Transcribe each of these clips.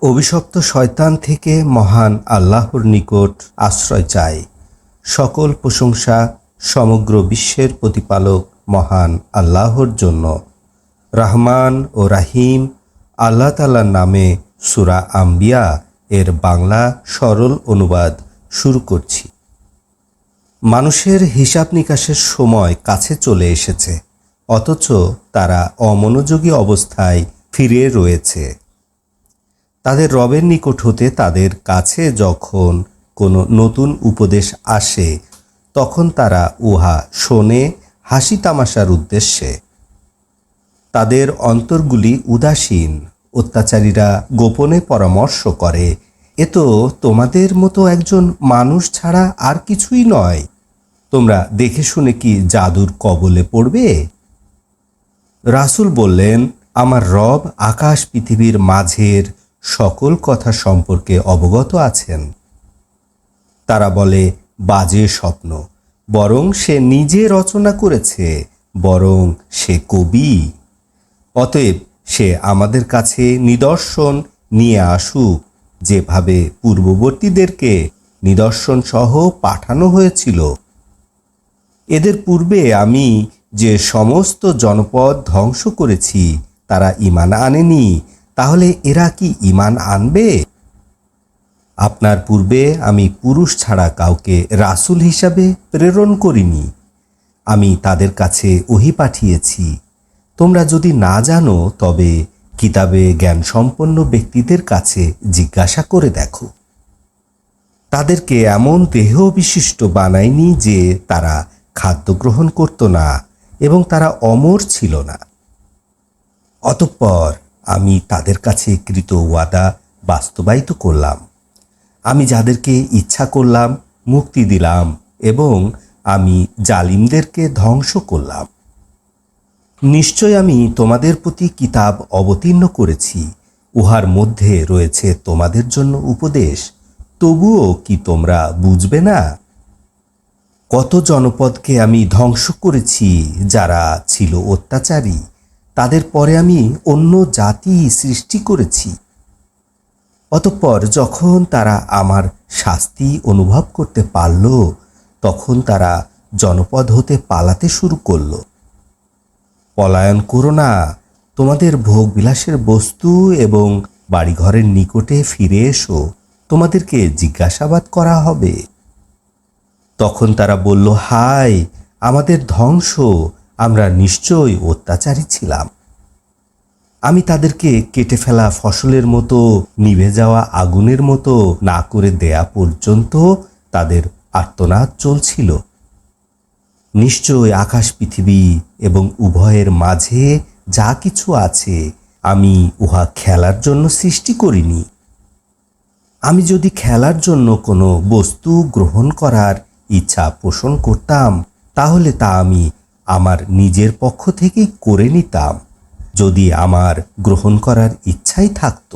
অভিশপ্ত শয়তান থেকে মহান আল্লাহর নিকট আশ্রয় চাই। সকল প্রশংসা সমগ্র বিশ্বের প্রতিপালক মহান আল্লাহর জন্য। রহমান ও রাহিম আল্লাহ তাআলার নামে সূরা আম্বিয়া এর বাংলা সরল অনুবাদ শুরু করছি। মানুষের হিসাব নিকাশের সময় কাছে চলে এসেছে, অথচ তারা অমনোযোগী অবস্থায় ফিরে রয়েছে। তাদের রবের নিকট হতে তাদের কাছে যখন কোনো নতুন উপদেশ আসে, তখন তারা উহা শোনে হাসি তামাশার উদ্দেশ্যে। তাদের অন্তরগুলি উদাসীন, অত্যাচারীরা গোপনে পরামর্শ করে, এ তো তোমাদের মতো একজন মানুষ ছাড়া আর কিছুই নয়। তোমরা দেখে শুনে কি জাদুর কবলে পড়বে? রাসূল বললেন, আমার রব আকাশ পৃথিবীর মাঝের সকল কথা সম্পর্কে অবগত আছেন। তারা বলে, বাজে স্বপ্ন, বরং সে নিজে রচনা করেছে, বরং সে কবি। অতএব সে আমাদের কাছে নিদর্শন নিয়ে আসুক, যেভাবে পূর্ববর্তীদেরকে নিদর্শন সহ পাঠানো হয়েছিল। এদের পূর্বে আমি যে সমস্ত জনপদ ধ্বংস করেছি তারা ঈমান আনেনি, তাহলে এরা কি ঈমান আনবে? আপনার পূর্বে আমি পুরুষ ছাড়া কাউকে রাসূল হিসাবে প্রেরণ করিনি। আমি তাদের কাছে ওহী পাঠিয়েছি। তোমরা যদি না জানো তবে কিতাবে জ্ঞানসম্পন্ন ব্যক্তিদের কাছে জিজ্ঞাসা করে দেখো। তাদেরকে এমন দেহ বিশিষ্ট বানায়নি যে তারা খাদ্য গ্রহণ করত না এবং তারা অমর ছিল না। অতঃপর আমি তাদের কাছে কৃত ওয়াদা বাস্তবায়িত করলাম। আমি যাদেরকে ইচ্ছা করলাম মুক্তি দিলাম এবং আমি জালিমদেরকে ধ্বংস করলাম। নিশ্চয় আমি তোমাদের প্রতি কিতাব অবতীর্ণ করেছি, উহার মধ্যে রয়েছে তোমাদের জন্য উপদেশ। তবুও কি তোমরা বুঝবে না? কত জনপদকে আমি ধ্বংস করেছি যারা ছিল অত্যাচারী, তাদের পরে আমি অন্য জাতি সৃষ্টি করেছি। অতঃপর যখন তারা আমার শাস্তি অনুভব করতে পারল, তখন তারা জনপদ হতে পালাতে শুরু করল। পলায়ন করো না, তোমাদের ভোগ বিলাসের বস্তু এবং বাড়িঘরের নিকটে ফিরে এসো, তোমাদেরকে জিজ্ঞাসাবাদ করা হবে। তখন তারা বলল, হায় আমাদের ধ্বংস, আমরা নিশ্চয়ই অত্যাচারী ছিলাম। আমি তাদেরকে কেটে ফেলা ফসলের মতো, নিভে যাওয়া আগুনের মতো না করে দেয়া পর্যন্ত তাদের আর্তনাদ চলছিল। নিশ্চয় আকাশ পৃথিবী এবং উভয়ের মাঝে যা কিছু আছে আমি উহা খেলার জন্য সৃষ্টি করিনি। আমি যদি খেলার জন্য কোনো বস্তু গ্রহণ করার ইচ্ছা পোষণ করতাম, তাহলে তা আমি আমার নিজের পক্ষ থেকেই করে নিতাম, যদি আমার গ্রহণ করার ইচ্ছাই থাকত।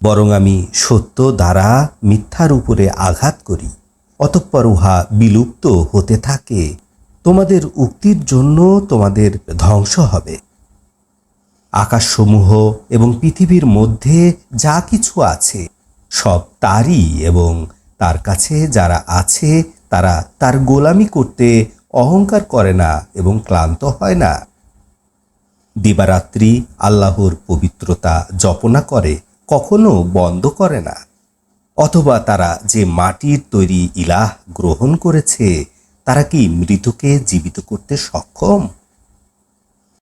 বরং আমি সত্য দ্বারা মিথ্যার উপরে আঘাত করি, অতঃপর উহা বিলুপ্ত হতে থাকে। তোমাদের উক্তির জন্য তোমাদের ধ্বংস হবে। আকাশসমূহ এবং পৃথিবীর মধ্যে যা কিছু আছে সব তারই, এবং তার কাছে যারা আছে তারা তার গোলামি করতে অহংকার করে না এবং ক্লান্ত হয় না। দিবারাত্রি আল্লাহর পবিত্রতা জপনা করে, কখনো বন্ধ করে না। অথবা তারা যে মাটির তৈরি ইলাহ গ্রহণ করেছে, তারা কি মৃতকে জীবিত করতে সক্ষম?